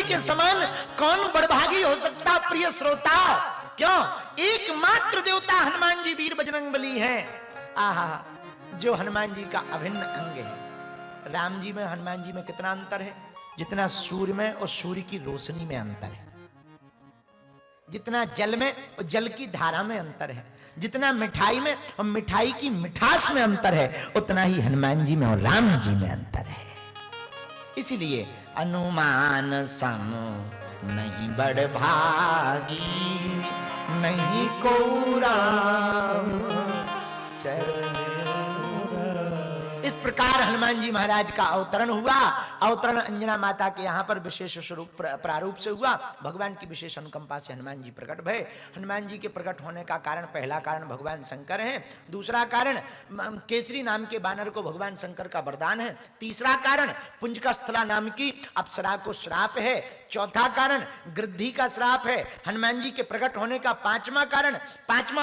के समान कौन बड़भागी हो सकता प्रिय श्रोता? क्यों? एकमात्र देवता हनुमान जी वीर बजरंगबली हैं। आहा, जो हनुमान जी का अभिन्न अंग है। राम जी में हनुमान जी में कितना अंतर है? जितना सूर्य में और सूर्य की रोशनी में अंतर है, जितना जल में और जल की धारा में अंतर है, जितना मिठाई में और मिठाई की मिठास में अंतर है, उतना ही हनुमान जी में और राम जी में अंतर है। इसलिए अनुमान सम नहीं बड़ भागी, नहीं को राम चरण। इस प्रकार हनुमान जी महाराज का अवतरण हुआ। अवतरण अंजना माता के यहाँ पर विशेष स्वरूप प्रारूप से हुआ। भगवान की विशेष अनुकंपा से हनुमान जी प्रकट भये। हनुमान जी के प्रकट होने का कारण, पहला कारण भगवान शंकर हैं, दूसरा कारण केसरी नाम के बानर को भगवान शंकर का वरदान है, तीसरा कारण पुंजकस्थला नाम की अप्सरा को श्राप है, चौथा कारण गृद्धि का श्राप है। हनुमान जी के प्रकट होने का पांचवा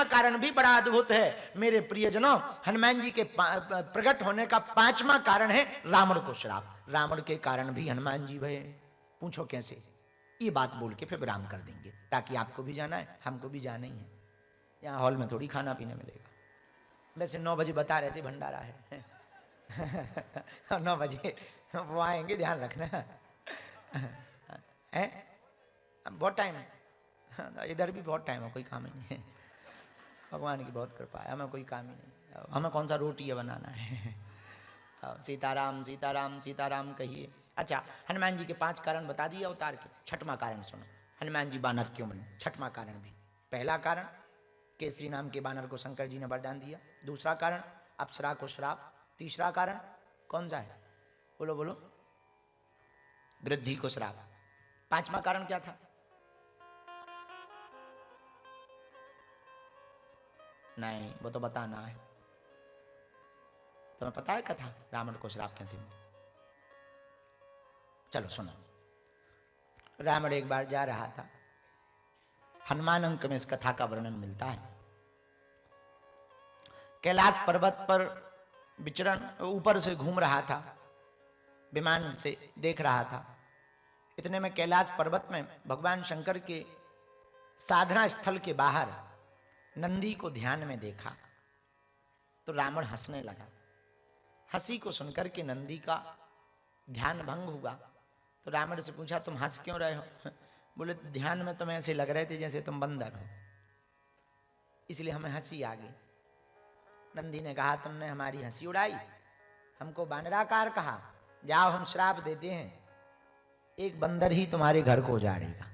कारण भी बड़ा अद्भुत है मेरे प्रियजनों। हनुमान जी के प्रकट होने का पांचवा कारण है रावण को श्राप। रावण के कारण भी हनुमान जी भये। पूछो कैसे? ये बात बोल के फिर विराम कर देंगे, ताकि आपको भी जाना है, हमको भी जाना ही है। यहाँ हॉल में थोड़ी खाना पीने मिलेगा। वैसे 9 बजे बता रहे थे भंडारा है 9 बजे वो आएंगे, ध्यान रखना है। बहुत टाइम है, इधर भी बहुत टाइम है, कोई काम ही नहीं है। भगवान की बहुत कृपा है, हमें कोई काम ही नहीं। हमें कौन सा रोटी है बनाना है। सीताराम सीताराम सीताराम कहिए। अच्छा, हनुमान जी के 5 कारण बता दिए अवतार के। छठवां कारण सुनो, हनुमान जी बानर क्यों बने। छठवां कारण भी, पहला कारण केसरी नाम के बानर को शंकर जी ने वरदान दिया, दूसरा कारण अप्सरा को श्राप, तीसरा कारण कौन सा है? बोलो बोलो। गृद्धि को श्राप। पांचवा कारण क्या था? नहीं, वो तो बताना है। तुम्हें पता है कथा रावण को श्राप कैसे मिला? चलो सुनो। रावण एक बार जा रहा था, हनुमान अंक में इस कथा का वर्णन मिलता है। कैलाश पर्वत पर विचरण, ऊपर से घूम रहा था, विमान से देख रहा था। इतने में कैलाश पर्वत में भगवान शंकर के साधना स्थल के बाहर नंदी को ध्यान में देखा तो रावण हंसने लगा। हंसी को सुनकर के नंदी का ध्यान भंग हुआ। तो रावण से पूछा, तुम हंस क्यों रहे हो? बोले, ध्यान में तुम ऐसे लग रहे थे जैसे तुम बंदर हो, इसलिए हमें हंसी आ गई। नंदी ने कहा, तुमने हमारी हंसी उड़ाई, हमको बानराकार कहा, जाओ हम श्राप देते हैं, एक बंदर ही तुम्हारे घर को उजाड़ेगा।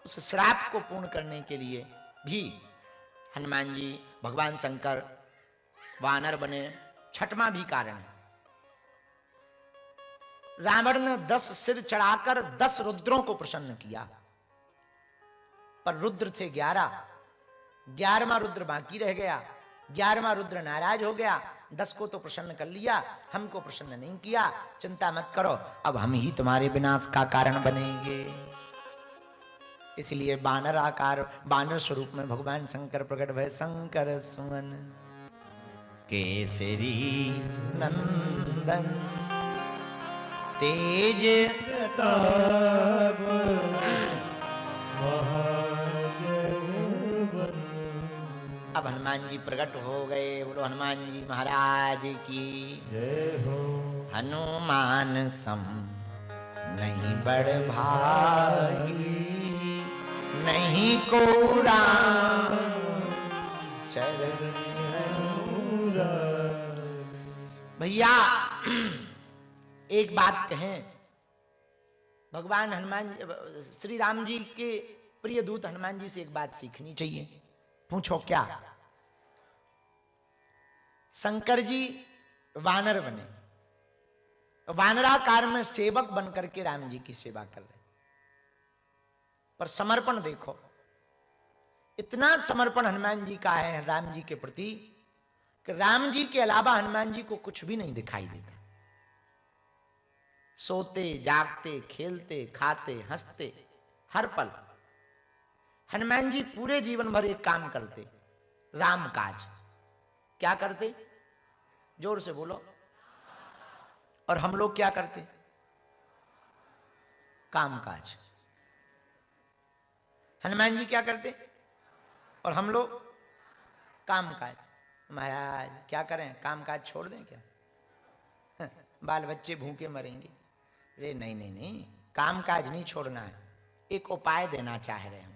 उस श्राप को पूर्ण करने के लिए भी हनुमान जी, भगवान शंकर वानर बने। छठवां भी कारण है, रावण ने 10 सिर चढ़ाकर 10 रुद्रों को प्रसन्न किया, पर रुद्र थे 11, 11वां रुद्र बाकी रह गया। 11वां रुद्र नाराज हो गया, 10 को तो प्रसन्न कर लिया, हमको प्रसन्न नहीं किया। चिंता मत करो, अब हम ही तुम्हारे विनाश का कारण बनेंगे। इसलिए बानर आकार, बानर स्वरूप में भगवान शंकर प्रकट भय। शंकर सुमन केसरी नंदन, तेज प्रताप अब हनुमान जी प्रकट हो गए। बोलो हनुमान जी महाराज की जय हो। हनुमान सम नहीं बड़ भागी, नहीं को राम चरण। भैया एक बात कहें, भगवान हनुमान, श्री राम जी के प्रिय दूत हनुमान जी से एक बात सीखनी चाहिए। पूछो क्या? शंकर जी वानर बने, वानराकार में सेवक बनकर के राम जी की सेवा कर रहे, पर समर्पण देखो, इतना समर्पण हनुमान जी का है राम जी के प्रति कि राम जी के अलावा हनुमान जी को कुछ भी नहीं दिखाई देता। सोते जागते, खेलते खाते हंसते, हर पल हनुमान जी पूरे जीवन भर एक काम करते, राम काज। क्या करते? जोर से बोलो। और हम लोग क्या करते? कामकाज। हनुमान जी क्या करते और हम लोग कामकाज। महाराज क्या करें, कामकाज छोड़ दें क्या? बाल बच्चे भूखे मरेंगे। अरे नहीं नहीं नहीं, कामकाज नहीं छोड़ना है, एक उपाय देना चाह रहे हम।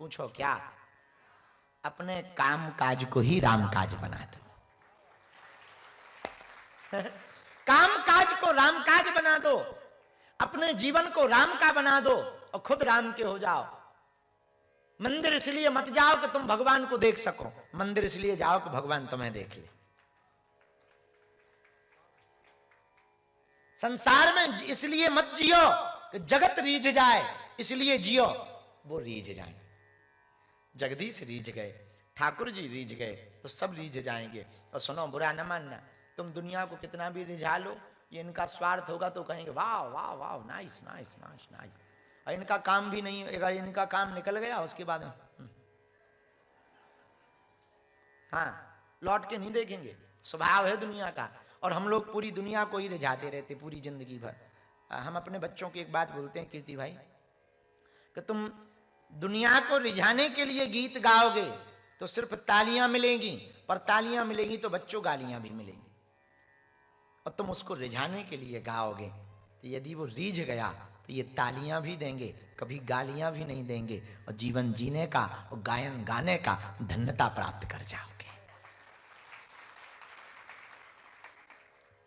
पूछो क्या? अपने कामकाज को ही रामकाज बना दो। कामकाज को रामकाज बना दो, अपने जीवन को राम का बना दो और खुद राम के हो जाओ। मंदिर इसलिए मत जाओ कि तुम भगवान को देख सको, मंदिर इसलिए जाओ कि भगवान तुम्हें देख ले। संसार में इसलिए मत जियो कि जगत रीझ जाए, इसलिए जियो वो रीझ जाए। जगदीश रीझ गए, ठाकुर जी रीझ गए तो सब रीझ जाएंगे। और सुनो, बुरा न मानना, तुम दुनिया को कितना भी रिझा लो, ये इनका स्वार्थ होगा तो कहेंगे वाह वाह वाह, नाइस नाइस नाइस नाइस। और इनका काम भी नहीं, अगर इनका काम निकल गया उसके बाद हाँ लौट के नहीं देखेंगे। स्वभाव है दुनिया का। और हम लोग पूरी दुनिया को ही रिझाते रहते पूरी जिंदगी भर। हम अपने बच्चों की एक बात बोलते हैं कीर्ति भाई, कि तुम दुनिया को रिझाने के लिए गीत गाओगे तो सिर्फ तालियां मिलेंगी, पर तालियां मिलेंगी तो बच्चों गालियां भी मिलेंगी। और तुम उसको रिझाने के लिए गाओगे तो यदि वो रीझ गया तो ये तालियां भी देंगे, कभी गालियां भी नहीं देंगे, और जीवन जीने का और गायन गाने का धन्यता प्राप्त कर जाओगे।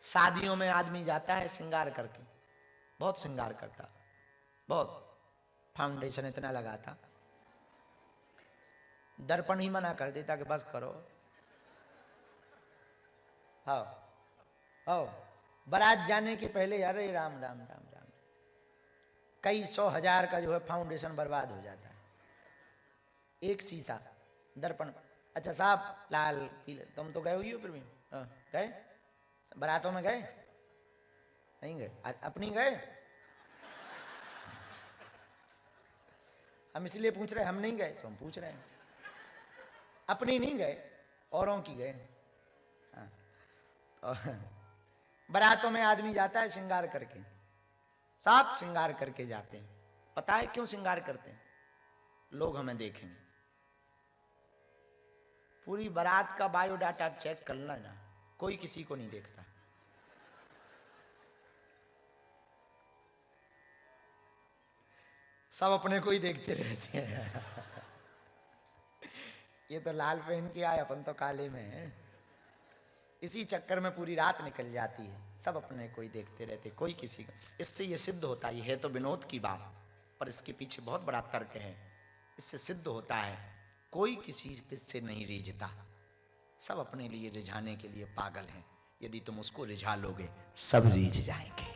शादियों में आदमी जाता है श्रृंगार करके, बहुत श्रृंगार करता, बहुत फाउंडेशन इतना लगाता, दर्पण ही मना कर देता कि बस करो। हाँ हाँ, बारात जाने के पहले अरे राम राम राम राम, कई 100,000 का जो है फाउंडेशन बर्बाद हो जाता है। एक शीशा दर्पण। अच्छा साहब लाल पीले, तुम तो गए हुई हो फिर भी? गए बारातों में? गए नहीं गए? अपनी गए? हम इसलिए पूछ रहे, हम नहीं गए तो हम पूछ रहे हैं। अपनी नहीं गए, औरों की गए। बारातों में आदमी जाता है श्रृंगार करके, साफ श्रृंगार करके जाते हैं। पता है क्यों श्रृंगार करते हैं? लोग हमें देखेंगे। पूरी बारात का बायोडाटा चेक कर लेना, कोई किसी को नहीं देखता। सब अपने को ही देखते रहते हैं। ये तो लाल पहन के आए, अपन तो काले में हैं। इसी चक्कर में पूरी रात निकल जाती है, सब अपने को ही देखते रहते, कोई किसी का। इससे ये सिद्ध होता है तो विनोद की बात, पर इसके पीछे बहुत बड़ा तर्क है। इससे सिद्ध होता है कोई किसी से नहीं रिझता, सब अपने लिए रिझाने के लिए पागल हैं। यदि तुम उसको रिझा लोगे सब रीझ जाएंगे।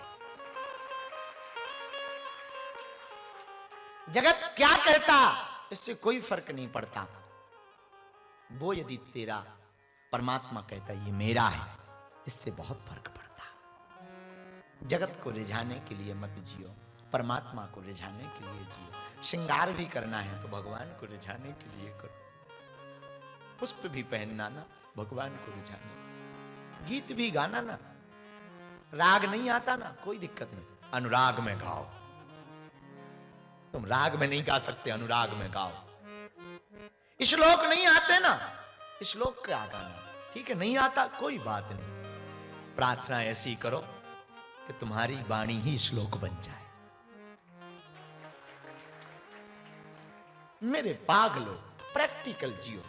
जगत क्या कहता इससे कोई फर्क नहीं पड़ता। वो यदि तेरा परमात्मा कहता ये मेरा है, इससे बहुत फर्क पड़ता। जगत को रिझाने के लिए मत जियो, परमात्मा को रिझाने के लिए जियो। श्रृंगार भी करना है तो भगवान को रिझाने के लिए करो। पुष्प भी पहनना ना भगवान को रिझाने, गीत भी गाना ना, राग नहीं आता ना कोई दिक्कत नहीं, अनुराग में गाओ। तुम राग में नहीं गा सकते, अनुराग में गाओ। श्लोक नहीं आते ना, श्लोक क्या गाना, ठीक है नहीं आता कोई बात नहीं। प्रार्थना ऐसी करो कि तुम्हारी वाणी ही श्लोक बन जाए। मेरे पागलो, प्रैक्टिकल जियो,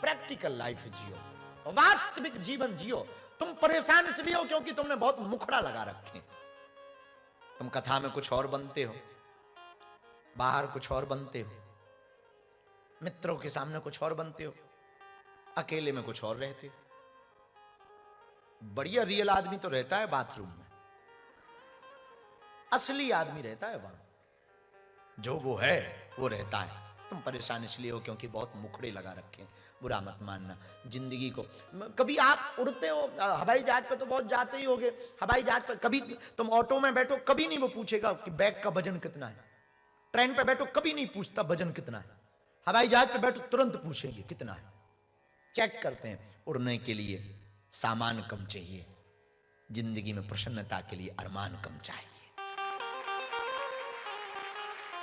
प्रैक्टिकल लाइफ जियो, वास्तविक जीवन जियो। तुम परेशान इसलिए हो क्योंकि तुमने बहुत मुखड़ा लगा रखे। तुम कथा में कुछ और बनते हो, बाहर कुछ और बनते हो, मित्रों के सामने कुछ और बनते हो, अकेले में कुछ और रहते हो। बढ़िया रियल आदमी तो रहता है बाथरूम में, असली आदमी रहता है वहां, जो वो है वो रहता है। तुम परेशान इसलिए हो क्योंकि बहुत मुखड़े लगा रखे हैं। बुरा मत मानना जिंदगी को। कभी आप उड़ते हो, हवाई जहाज पे तो बहुत जाते ही होगे, हवाई जहाज पे कभी तुम ऑटो में बैठो, कभी नहीं वो पूछेगा कि बैग का वजन कितना है। ट्रेन पे बैठो कभी नहीं पूछता वजन कितना है। हवाई जहाज पे बैठो तुरंत पूछेंगे कितना है, चेक करते हैं। उड़ने के लिए सामान कम चाहिए, जिंदगी में प्रसन्नता के लिए अरमान कम चाहिए।